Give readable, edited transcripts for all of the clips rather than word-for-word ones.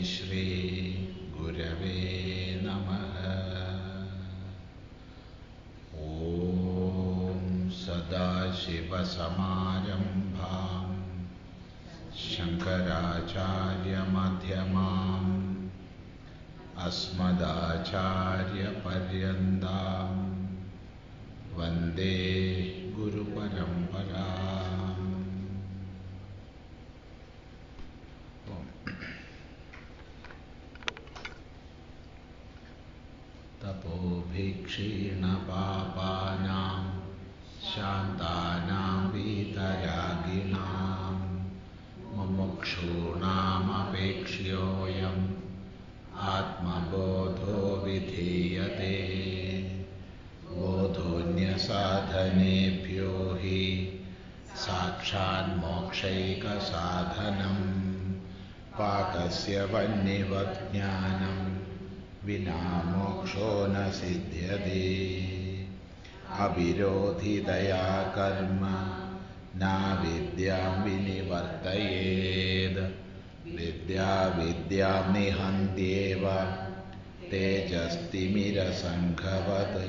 श्री गुरवे नमः। ॐ सदाशिवसमारम्भां शङ्कराचार्यमध्यमाम् अस्मदाचार्यपर्यन्तां वन्दे गुरुपरम्पराम्। तपोभिक्षीणपापानां शान्तानां वीतरागिणां मुमुक्षूणामपेक्ष्योऽयम् आत्मबोधो विधीयते। बोधोऽन्यसाधनेभ्यो हि साक्षान्मोक्षैकसाधनं पाकस्य वह्निवत् ज्ञानं विना मोक्षो न सिद्ध्यति। अविरोधितया कर्म न विद्यां विनिवर्तयेत्। विद्या विद्यां निहन्त्येव तेजस्तिमिरसङ्घवत्।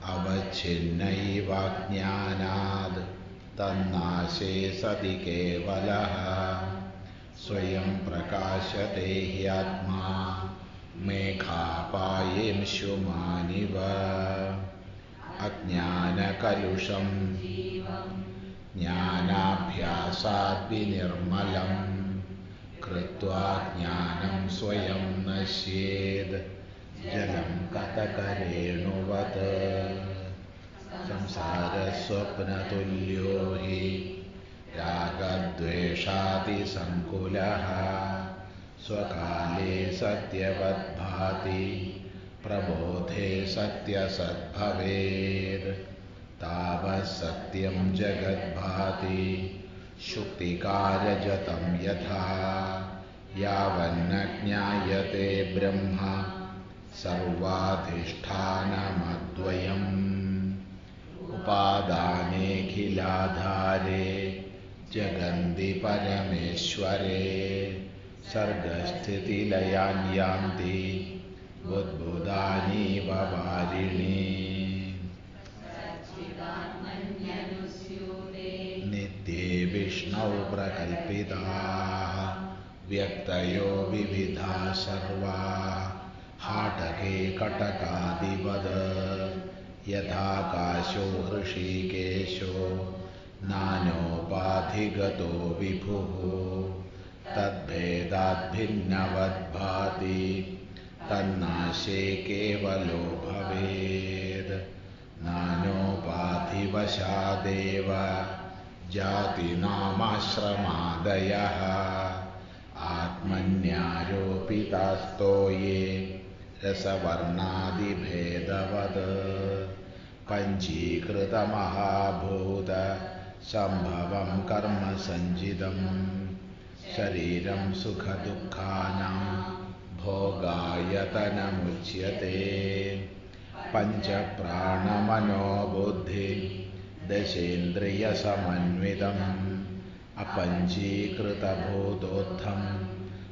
अवच्छिन्नैवाज्ञानाद् तन्नाशे सति केवलः। स्वयं प्रकाशते ह्यात्मा मेघापायेंशुमानिव। अज्ञानकलुषं ज्ञानाभ्यासाद् विनिर्मलं कृत्वा ज्ञानं स्वयं नश्येत् जलं कतकरेणुवत्। संसारस्वप्नतुल्यो हि रागद्वेषादिसङ्कुलः। स्वकाले सत्यवद्भाति प्रबोधे सत्यसद्भवेत्। तावत् सत्यं जगद्भाति शुक्तिकारजतं यथा। यावन्न ज्ञायते ब्रह्म सर्वाधिष्ठानमद्वयम्। उपादानेऽखिलाधारे जगन्ति परमेश्वरे। सर्गस्थितिलयान् यान्ति बुद्बुदानीव वारिणि। नित्ये विष्णौ प्रकल्पिताः व्यक्तयो विविधाः सर्वाः। हाटके कटकादिवद् यथाकाशो हृषीकेशो नानोपाधिगतो विभुः। तद्भेदाद्भिन्नवद्भाति तन्नाशे केवलो भवेत्। नानोपाधिवशादेव जातिनामाश्रमादयः। आत्मन्यारोपितास्तो ये रसवर्णादिभेदवत्। पञ्चीकृतमहाभूत सम्भवं कर्म सञ्चितं। शरीरं सुखदुःखानां भोगायतनमुच्यते। पञ्चप्राणमनोबुद्धि दशेन्द्रियसमन्वितम्। अपञ्चीकृतभूतोत्थं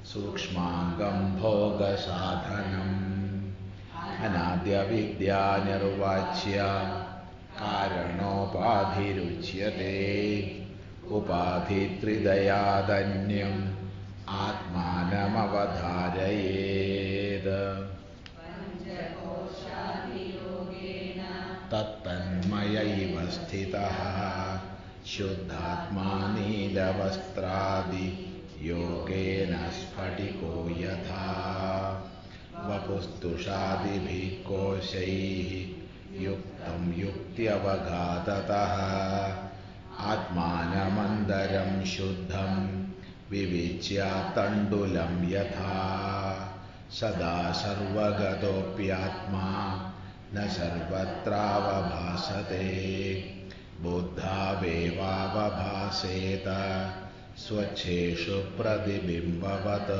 सूक्ष्माङ्गं भोगसाधनम्। अनाद्यविद्यानिर्वाच्य कारणोपाधिरुच्यते। उपाधित्रिदयादन्यम् आत्मानमवधारयेत्। तत्तन्मयैव स्थितः शुद्धात्मा नीलवस्त्रादि योगेन स्फटिको यथा। वपुस्तुषादिभिः कोशैः युक्तं युक्त्यवघाततः। आत्मानमन्दरं शुद्धं विविच्य तण्डुलं यथा। सदा सर्वगतोऽप्यात्मा न सर्वत्रावभासते। बुद्धावेवावभासेत स्वच्छेषु प्रतिबिम्बवत्।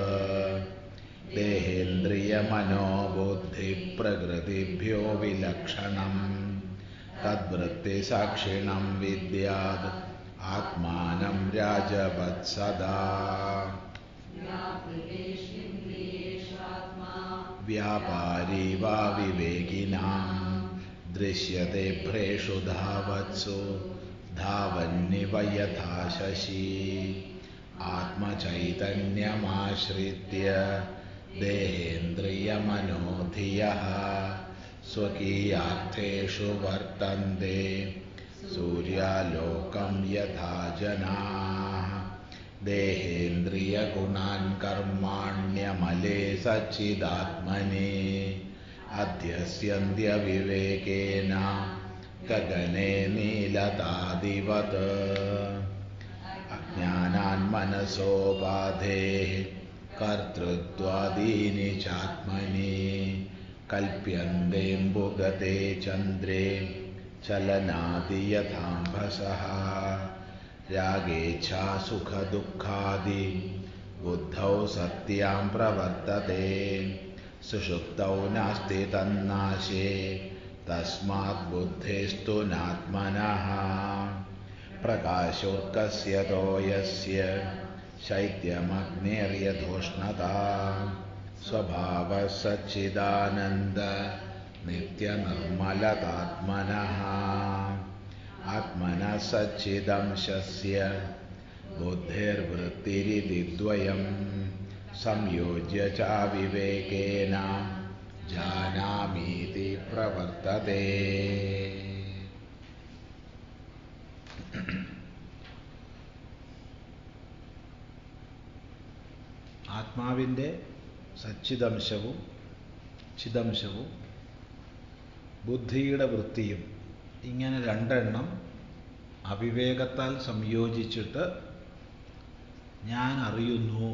देहेन्द्रियमनोबुद्धिप्रकृतिभ्यो विलक्षणम् तद्वृत्तिसाक्षिणं विद्याद् आत्मानं राजवत्सदा। വ്യാപാരീ വാ വിവേകിനാം ദൃശ്യത്തെ ഭ്രേഷു ധാവത്സു ധാവന്നിവ യഥാ ശശി ആത്മചൈതന്യമാശ്രിത്യ ദേഹേന്ദ്രിയമനോധിയഃ സ്വകീയാർത്ഥേഷു വർത്തന്തെ സൂര്യാലോകം യഥാ ജനാഃ ദേഹേന്ദ്രിയഗുണാൻ കർമാണ്യമലേ സച്ചിദാത്മനി അധ്യസ്യന്ത്യവിവേകേന ഗഗനേ നീലതാദിവത് അജ്ഞാനാന്മനസോപാധേഃ കർതൃത്വാദീനി ചാത്മനി കൽപ്യന്തേംബുഗതേ ചന്ദ്രേ ചലനാദി യഥാംഭസഃ രാഗേച്ഛാസുഖദുഃഖാദി ബുദ്ധൗ സത്യാം പ്രവർത്തത്തെ സുഷുപ്തൗ നാസ്തി തന്നാശേ തസ്മാത് ബുദ്ധേസ്തു നാത്മനഃ പ്രകാശോത്കസ്യതോ യസ്യ ശൈത്യമഗ്നിര്യഥോഷ്ണതാ സ്വഭാവഃ സച്ചിദാനന്ദ നിത്യനിർമ്മലതാത്മനഃ ആത്മനഃ സച്ചിദംശസ്യ ബുദ്ധിർവൃത്തിരിതി ദ്വയം സംയോജ്യ ച വിവേകേന ജാനാമീതി പ്രവർത്തതേ. ആത്മാവിൻ്റെ സച്ചിദംശവും ചിദംശവും ബുദ്ധിയുടെ വൃത്തിയും ഇങ്ങനെ രണ്ടെണ്ണം അവിവേകത്താൽ സംയോജിച്ചിട്ട് ഞാൻ അറിയുന്നു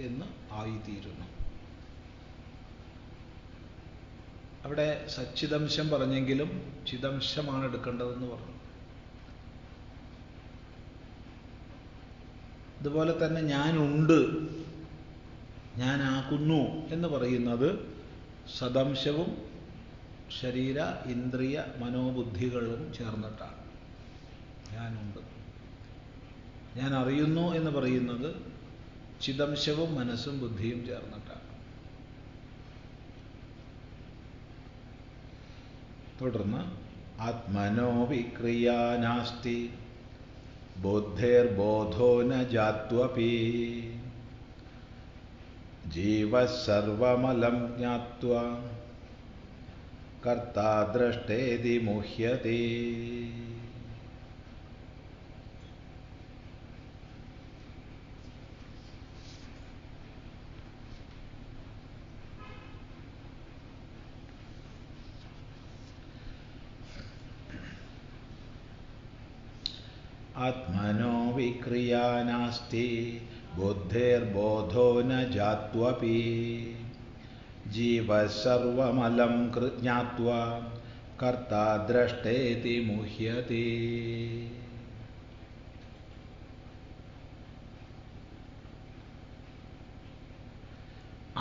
എന്ന് ആയിത്തീരുന്നു. അവിടെ സച്ചിദംശം പറഞ്ഞെങ്കിലും ചിദംശമാണ് എടുക്കേണ്ടതെന്ന് പറഞ്ഞു. അതുപോലെ തന്നെ ഞാനുണ്ട്, ഞാനാകുന്നു എന്ന് പറയുന്നത് സദംശവും ശരീര ഇന്ദ്രിയ മനോബുദ്ധികളും ചേർന്നിട്ടാണ്. ഞാനുണ്ട്. ഞാൻ അറിയുന്നു എന്ന് പറയുന്നത് ചിദംശവും മനസ്സും ബുദ്ധിയും ചേർന്നിട്ടാണ്. തുടർന്ന് ആത്മനോ വിക്രിയാ നാസ്തി ബുദ്ധേർബോധോ ന ജാത്വപി ജീവഃ സർവമലം ജ്ഞാത്വാ കർത്താ ദ്രഷ്ടേതി മുഹ്യതേ. ആത്മനോ വിക്രിയാ നാസ്തി ബുദ്ധേർബോധോ ന ജാത്വപി ജീവഃ സർവമലം ജ്ഞാത്വാ കർത്താ ദ്രഷ്ടേതി മുഹ്യതേ.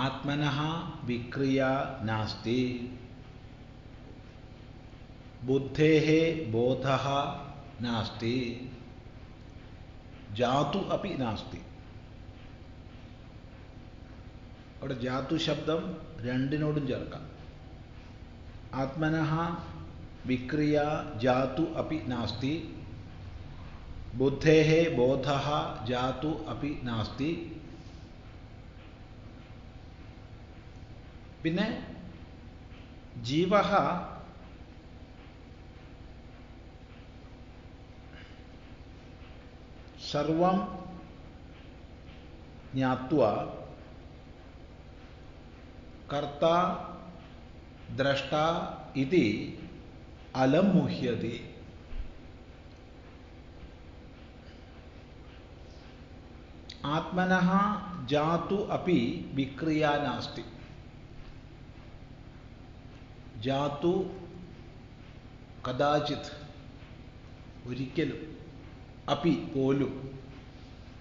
ആത്മനഃ വിക്രിയാ നാസ്തി ബുദ്ധേഃ ബോധഃ നാസ്തി ജാതു അപി നാസ്തി. അവിടെ ജാതു ശബ്ദം രണ്ടിനോടും ചേർക്കാം. ആത്മനഃ വിക്രിയ ജാതു അപി നാസ്തി ബുദ്ധേഃ ബോധഃ ജാതു അപി നാസ്തി. പിന്നെ ജീവഃ സർവം ജ്ഞാത്വാ കർത്താ ദ്രഷ്ടാ ഇതി അലം മുഹ്യതി. ആത്മനഃ ജാതു അപി വിക്രിയാ നാസ്തി. ജാതു കദാചിത് ഒരിക്കലും, അപി പോലും,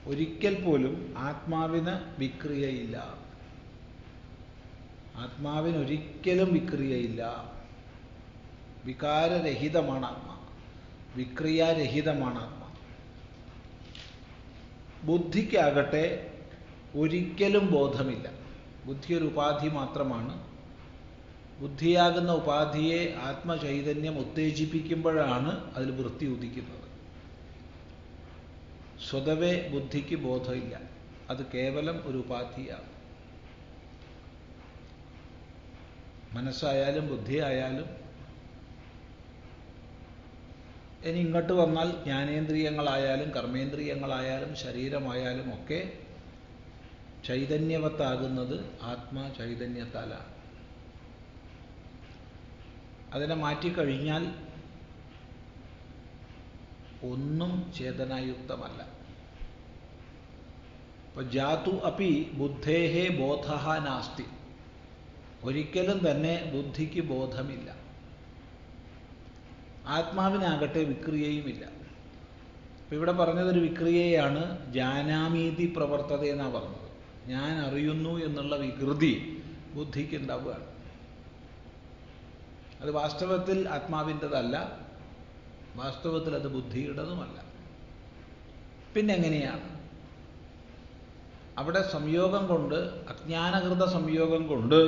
ഒരിക്കൽ പോലും ആത്മാവിന് വിക്രിയയില്ല. ആത്മാവിനൊരിക്കലും വിക്രിയയില്ല. വികാരരഹിതമാണ് ആത്മാ, വിക്രിയാരഹിതമാണ് ആത്മാ. ബുദ്ധിക്കാകട്ടെ ഒരിക്കലും ബോധമില്ല. ബുദ്ധി ഒരു ഉപാധി മാത്രമാണ്. ബുദ്ധിയാകുന്ന ഉപാധിയെ ആത്മചൈതന്യം ഉത്തേജിപ്പിക്കുമ്പോഴാണ് അതിൽ വൃത്തി ഉദിക്കുന്നത്. സ്വതവേ ബുദ്ധിക്ക് ബോധമില്ല, അത് കേവലം ഒരു ഉപാധിയാണ്. മനസ്സായാലും ബുദ്ധിയായാലും ഇനി ഇങ്ങോട്ട് വന്നാൽ ജ്ഞാനേന്ദ്രിയങ്ങളായാലും കർമ്മേന്ദ്രിയങ്ങളായാലും ശരീരമായാലും ഒക്കെ ചൈതന്യവത്താകുന്നത് ആത്മചൈതന്യത്താലാണ്. അതിനെ മാറ്റിക്കഴിഞ്ഞാൽ ഒന്നും ചേതനായുക്തമല്ല. ഇപ്പൊ ജാതു അപി ബുദ്ധേഹേ ബോധഃ നാസ്തി, ഒരിക്കലും തന്നെ ബുദ്ധിക്ക് ബോധമില്ല. ആത്മാവിനാകട്ടെ വിക്രിയയുമില്ല. ഇപ്പം ഇവിടെ പറഞ്ഞതൊരു വിക്രിയയാണ്. ജാനാമീതി പ്രവർത്തത എന്നാണ് പറഞ്ഞത്. ഞാൻ അറിയുന്നു എന്നുള്ള വികൃതി ബുദ്ധിക്ക് ഉണ്ടാവുകയാണ്. അത് വാസ്തവത്തിൽ ആത്മാവിൻ്റെതല്ല, വാസ്തവത്തിൽ അത് ബുദ്ധിയുടേതുമല്ല. പിന്നെങ്ങനെയാണ്? അവിടെ സംയോഗം കൊണ്ട്, അജ്ഞാനകൃത സംയോഗം കൊണ്ട്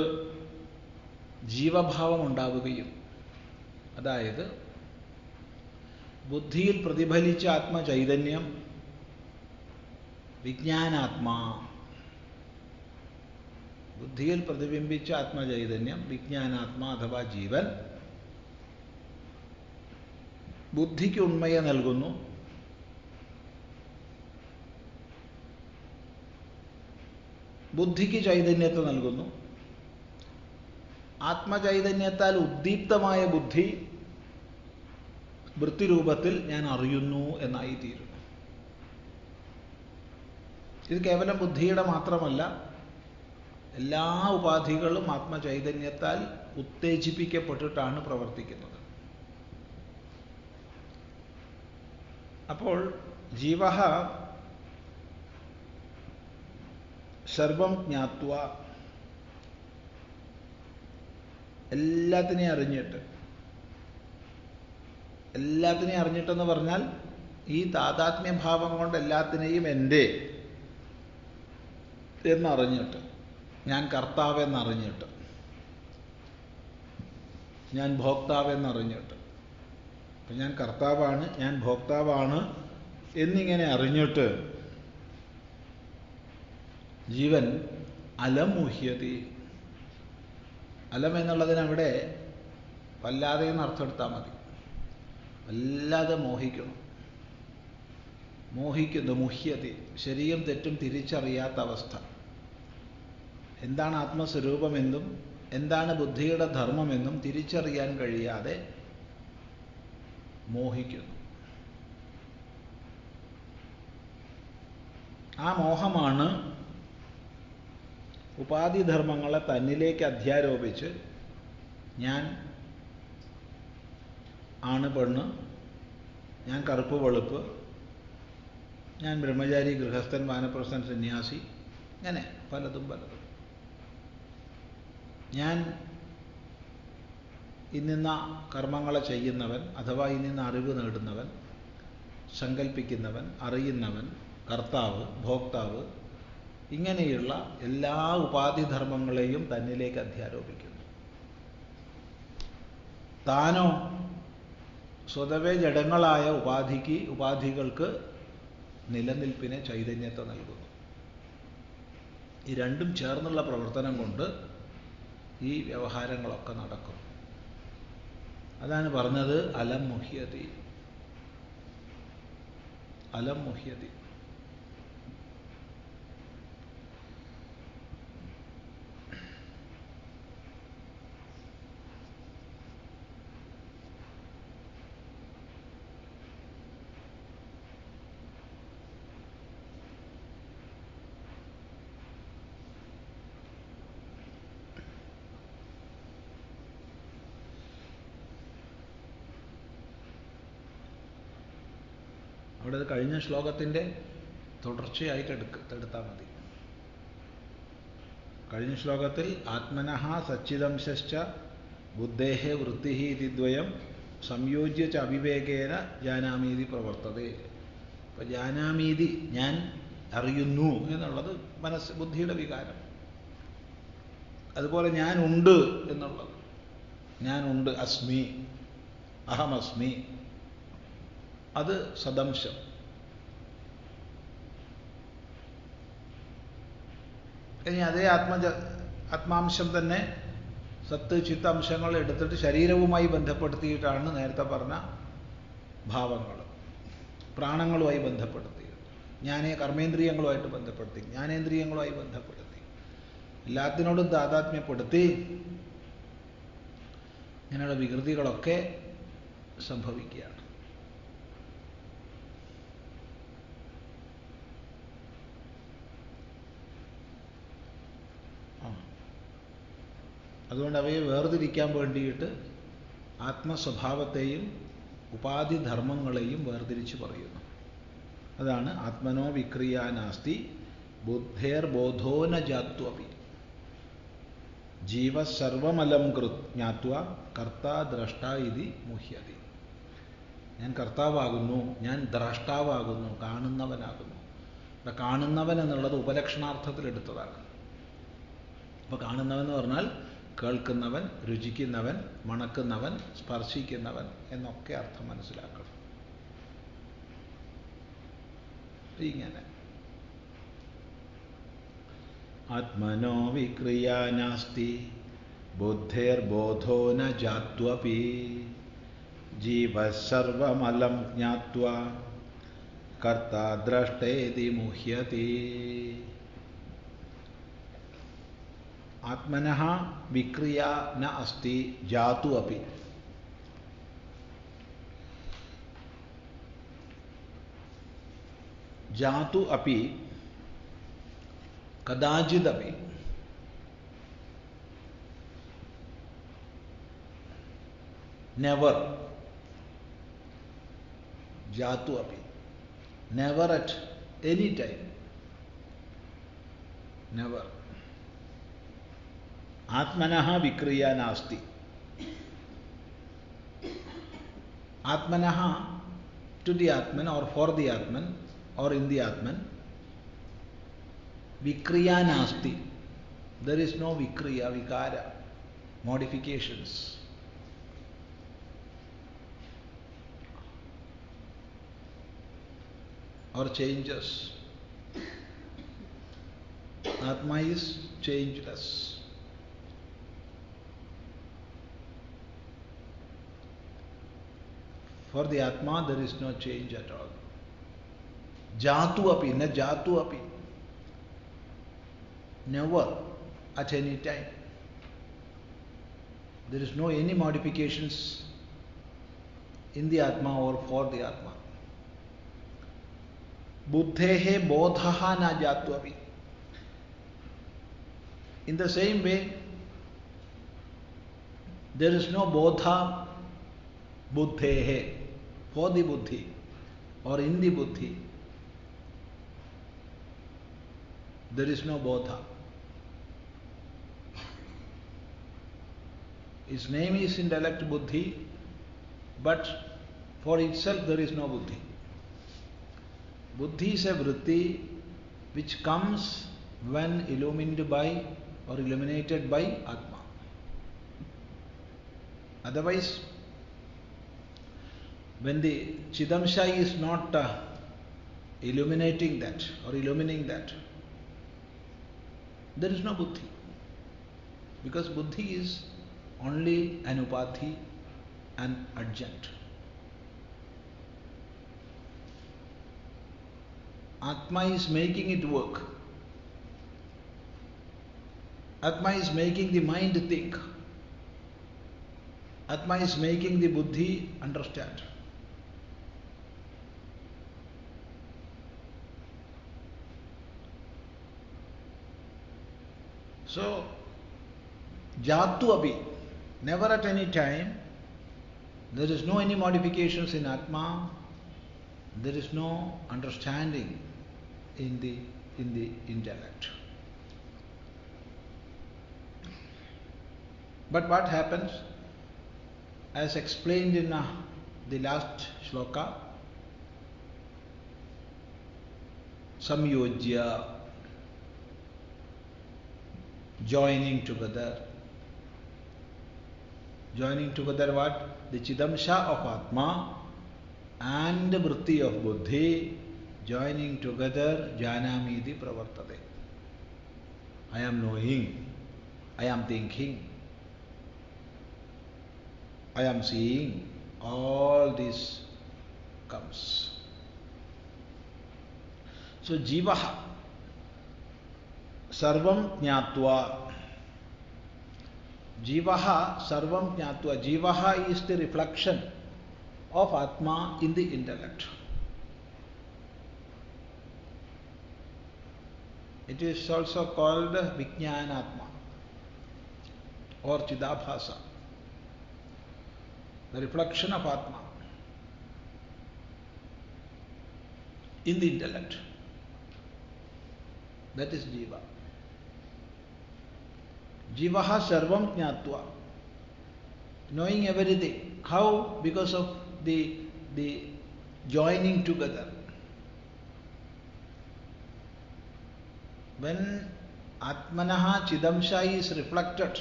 ജീവഭാവം ഉണ്ടാവുകയും, അതായത് ബുദ്ധിയിൽ പ്രതിഫലിച്ച ആത്മചൈതന്യം വിജ്ഞാനാത്മാ, ബുദ്ധിയിൽ പ്രതിബിംബിച്ച ആത്മചൈതന്യം വിജ്ഞാനാത്മാ അഥവാ ജീവൻ ബുദ്ധിക്ക് ഉണ്മയെ നൽകുന്നു. ബുദ്ധിക്ക് ചൈതന്യത്തെ നൽകുന്നു. ആത്മചൈതന്യത്താൽ ഉദ്ദീപ്തമായ ബുദ്ധി വൃത്തിരൂപത്തിൽ ഞാൻ അറിയുന്നു എന്നായി തീരുന്നു. ഇത് കേവലം ബുദ്ധിയുടെ മാത്രമല്ല, എല്ലാ ഉപാധികളും ആത്മചൈതന്യത്താൽ ഉത്തേജിപ്പിക്കപ്പെട്ടിട്ടാണ് പ്രവർത്തിക്കുന്നത്. അപ്പോൾ ജീവഃ സർവം ജ്ഞാത്വ, എല്ലാത്തിനെയും അറിഞ്ഞിട്ടെന്ന് പറഞ്ഞാൽ ഈ താതാത്മ്യഭാവം കൊണ്ട് എല്ലാത്തിനെയും എൻ്റെ എന്നറിഞ്ഞിട്ട്, ഞാൻ കർത്താവെന്നറിഞ്ഞിട്ട്, ഞാൻ ഭോക്താവെന്നറിഞ്ഞിട്ട്, അപ്പം ഞാൻ കർത്താവാണ്, ഞാൻ ഭോക്താവാണ് എന്നിങ്ങനെ അറിഞ്ഞിട്ട് ജീവൻ അലം മുഹ്യതി. അലം എന്നുള്ളതിനവിടെ വല്ലാതെ എന്ന് അർത്ഥമെടുത്താൽ മതി. വല്ലാതെ മോഹിക്കുന്നു, മുഹ്യതി, ശരിയും തെറ്റും തിരിച്ചറിയാത്ത അവസ്ഥ. എന്താണ് ആത്മസ്വരൂപമെന്നും എന്താണ് ബുദ്ധിയുടെ ധർമ്മമെന്നും തിരിച്ചറിയാൻ കഴിയാതെ മോഹിക്കുന്നു. ആ മോഹമാണ് ഉപാധിധർമ്മങ്ങളെ തന്നിലേക്ക് അധ്യാരോപിച്ച് ഞാൻ ആണ് പെണ്ണ്, ഞാൻ കറുപ്പ് വെളുപ്പ്, ഞാൻ ബ്രഹ്മചാരി ഗൃഹസ്ഥൻ വാനപ്രസ്ഥൻ സന്യാസി, അങ്ങനെ പലതും. ഞാൻ ഇന്നിന്ന കർമ്മങ്ങളെ ചെയ്യുന്നവൻ അഥവാ ഇന്നിന്ന അറിവ് നേടുന്നവൻ, സങ്കല്പിക്കുന്നവൻ, അറിയുന്നവൻ, കർത്താവ്, ഭോക്താവ്, ഇങ്ങനെയുള്ള എല്ലാ ഉപാധിധർമ്മങ്ങളെയും തന്നിലേക്ക് അധ്യാരോപിക്കുന്നു. താനോ സ്വതവേ ജഡങ്ങളായ ഉപാധികൾക്ക് നിലനിൽപ്പിനെ, ചൈതന്യത്തെ നൽകുന്നു. ഈ രണ്ടും ചേർന്നുള്ള പ്രവർത്തനം കൊണ്ട് ഈ വ്യവഹാരങ്ങളൊക്കെ നടക്കും. അതാണ് പറഞ്ഞത് അലം മുഹ്യതി. അലം മുഹ്യതി. അവിടെ അത് കഴിഞ്ഞ ശ്ലോകത്തിൻ്റെ തുടർച്ചയായിട്ട് എടുത്താൽ മതി. കഴിഞ്ഞ ശ്ലോകത്തിൽ ആത്മനഃ സച്ചിദംശ്ച ബുദ്ധേഹ വൃത്തി ഇതി ദ്വയം സംയോജ്യ ച അവിവേകേന ജാനാമീതി പ്രവർത്തതേ. അപ്പം ജാനാമീതി, ഞാൻ അറിയുന്നു എന്നുള്ളത് ബുദ്ധിയുടെ വികാരം. അതുപോലെ ഞാനുണ്ട് എന്നുള്ളത്, ഞാനുണ്ട്, അസ്മി, അഹമസ്മി, അത് സദംശം. ഇനി അതേ ആത്മാംശം തന്നെ സത്ത് ചിത്ത അംശങ്ങൾ എടുത്തിട്ട് ശരീരവുമായി ബന്ധപ്പെടുത്തിയിട്ടാണ് നേരത്തെ പറഞ്ഞ ഭാവങ്ങൾ, പ്രാണങ്ങളുമായി ബന്ധപ്പെടുത്തി, കർമ്മേന്ദ്രിയങ്ങളുമായിട്ട് ബന്ധപ്പെടുത്തി, ജ്ഞാനേന്ദ്രിയങ്ങളുമായി ബന്ധപ്പെടുത്തി, എല്ലാത്തിനോടും താതാത്മ്യപ്പെടുത്തി ഇങ്ങനെയുള്ള വികൃതികളൊക്കെ സംഭവിക്കുകയാണ്. അതുകൊണ്ട് അവയെ വേർതിരിക്കാൻ വേണ്ടിയിട്ട് ആത്മസ്വഭാവത്തെയും ഉപാധിധർമ്മങ്ങളെയും വേർതിരിച്ച് പറയുന്നു. അതാണ് ആത്മനോ വിക്രിയാ നാസ്തി ബുദ്ധേർബോധോ ന ജാത്വപി ജീവ സർവമലം ജ്ഞാത്വ കർത്താ ദ്രഷ്ട ഇതി മുഹ്യതി. ഞാൻ കർത്താവാകുന്നു, ഞാൻ ദ്രഷ്ടാവാകുന്നു, കാണുന്നവനാകുന്നു. ഇവിടെ കാണുന്നവൻ എന്നുള്ളത് ഉപലക്ഷണാർത്ഥത്തിലെടുത്തതാണ്. അപ്പോൾ കാണുന്നവൻ എന്ന് പറഞ്ഞാൽ കേൾക്കുന്നവൻ, രുചിക്കുന്നവൻ, മണക്കുന്നവൻ, സ്പർശിക്കുന്നവൻ എന്നൊക്കെ അർത്ഥം മനസ്സിലാക്കണം. ഇങ്ങനെ ആത്മനോ വിക്രിയാ നാസ്തി ബുദ്ധേർബോധോ ന ജാത്വപി ജീവഃ സർവമലം ജ്ഞാത്വാ കർത്താ ദ്രഷ്ടേതി മുഹ്യതി. ആത്മനഃ വിക്രിയാ ന അസ്തി ജാതു അപി. ജാതു അപി കദാചിദപി. നെവർ. ജാതു അപി. Never at any time. Never. ആത്മനഃ വിക്രിയ നാസ്തി. ആത്മനഃ to the Atman or for the Atman or in the Atman. Vikriya nasti. There is no vikriya, vikara, modifications. Or changes. Atma is changeless. For the Atma there is no change at all. Jatu api, na jatu api. Never, at any time. There is no any modifications in the Atma or for the Atma. Buddhehe bodhaha na jatu api. In the same way, there is no bodha buddhehe, for the buddhi or in the buddhi. There is no bodha. Its name is intellect buddhi, but for itself there is no buddhi. Buddhi is a vritti which comes when illumined by or illuminated by Atma. Otherwise, when the Chidamsha is not illuminating that or illumining that, there is no buddhi. Because buddhi is only an upadhi, an adjunct. Atma is making it work. Atma is making the mind think. Atma is making the buddhi understand. So, jatu abhi, never at any time, there is no any modifications in Atma, there is no understanding in the intellect. But what happens, as explained in the last shloka, samyojya, joining together. Joining together what? The Chidamsha of Atma and the Vritti of Buddhi, joining together Janamiti Pravartate. I am knowing, I am thinking, I am seeing, all this comes. So Jivaha Sarvam Jnatva. Jivaha Sarvam Jnatva. Jivaha is the reflection of Atma in the intellect. It is also called Vijnanatma or Chidabhasa, the reflection of Atma in the intellect. That is Jiva. Jivaha Sarvam Jnatva. Knowing everything. How? Because of the joining together. When Atmanaha Chidamsha is reflected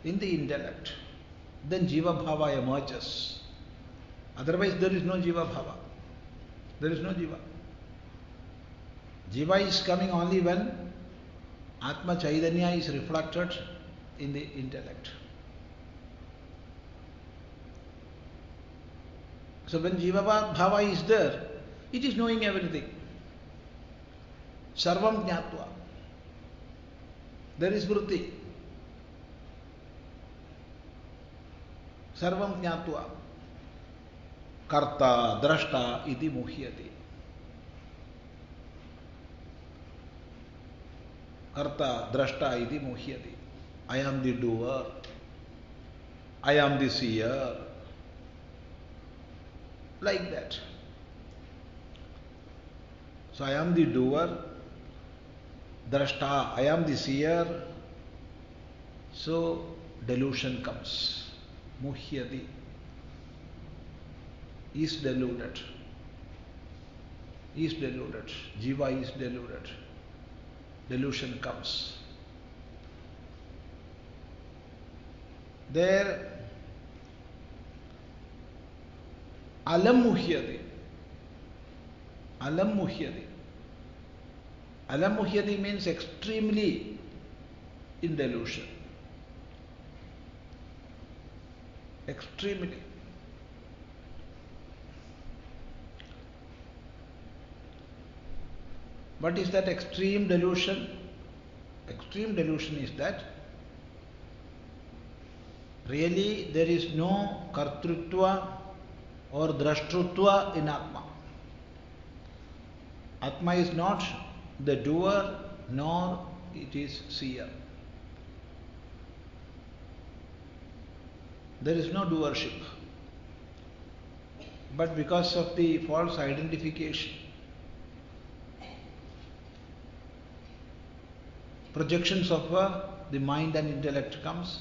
in the intellect, then Jiva Bhava emerges. Otherwise there is no Jiva Bhava. There is no Jiva. Jiva is coming only when Atma Chaitanya is reflected in the intellect. So when Jiva Bhava is there, it is knowing everything. Sarvam Jnatva. There is Vritti. Sarvam Jnatva. Karta, Drashta, iti muhyati. Karta, Drashta, iti muhyati. I am the doer. I am the seer. Like that. So I am the doer. Drashta, I am the seer. So delusion comes. Muhyati. Is deluded. Is deluded. Jiva is deluded. Delusion comes. There Alam Muhyati. Alam Muhyati. Alam Muhyati means extremely in delusion. Extremely. What is that extreme delusion? Extreme delusion is that really there is no kartrutva or drashtrutva in Atma. Atma is not the doer nor it is seer. There is no doership. But because of the false identification, projections of the mind and intellect comes,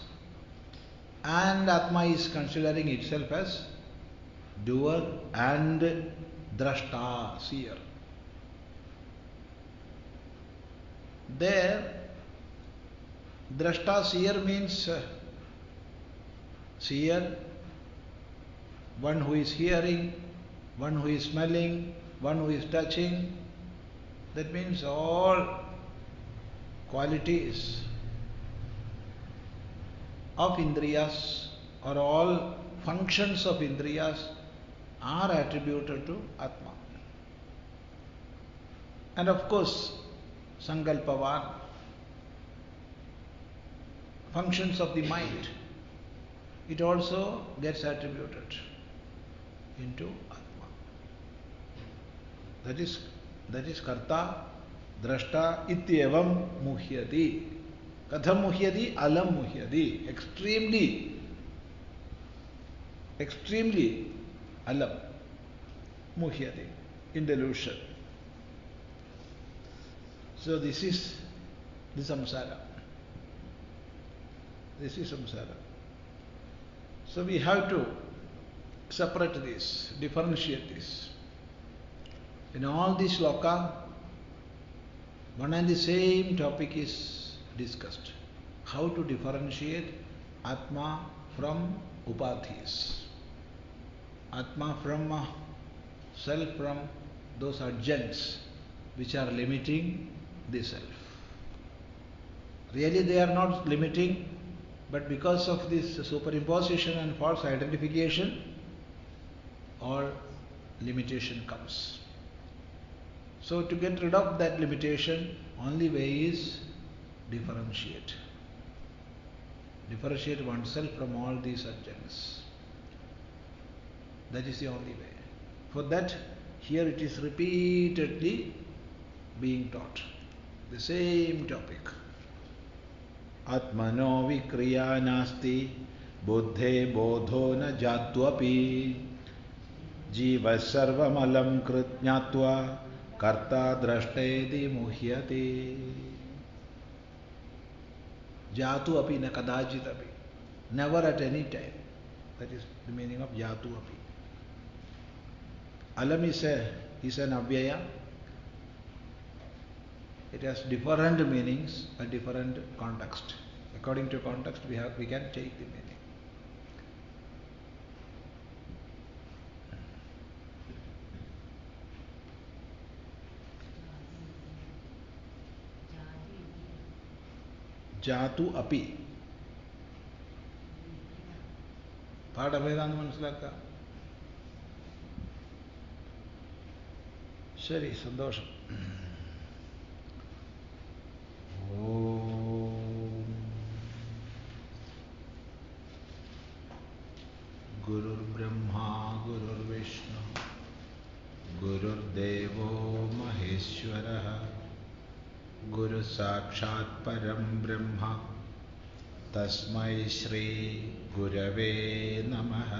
and Atma is considering itself as doer and drashta, seer. There, drashta, seer means seer, one who is hearing, one who is smelling, one who is touching. That means all qualities of Indriyas or all functions of Indriyas are attributed to Atma. And of course, Sankalpavan, functions of the mind, it also gets attributed into Atma. That is Karta, Drashta, Ityevam Muhyati. Katham Muhyati? Alam Muhyati. Extremely Alam Muhyati, in delusion. So this is the samsara. This is samsara. So we have to separate this, differentiate this. In all these sloka, one and the same topic is discussed. how to differentiate Atma from Upadhis. Atma from self, from those adjuncts which are limiting the self. Really they are not limiting, but because of this superimposition and false identification, all limitation comes. So to get rid of that limitation, only way is differentiate. Differentiate oneself from all these adjuncts. That is the only way. For that, here it is repeatedly being taught. The same topic. Atmano vikriya nasti buddhe bodho na jatvapi jiva sarvamalam kritnyatva karta drashtedi muhyate. Jatu api na kadajit api. Never at any time. That is the meaning of jatu api. Alam is an avyaya. It has different meanings at different context. According to context, we can take the meaning. Jatu api. പാഠഭേദാന്ന് മനസ്സിലാക്കുക. ശരി, സന്തോഷം. ഓം ഗുരുർബ്രഹ്മാ ഗുരുർവിഷ്ണു ഗുരുർദേവോ മഹേശ്വരഃ ഗുരു സാക്ഷാത് പരം ബ്രഹ്മ തസ്മൈ ശ്രീ ഗുരവേ നമഃ.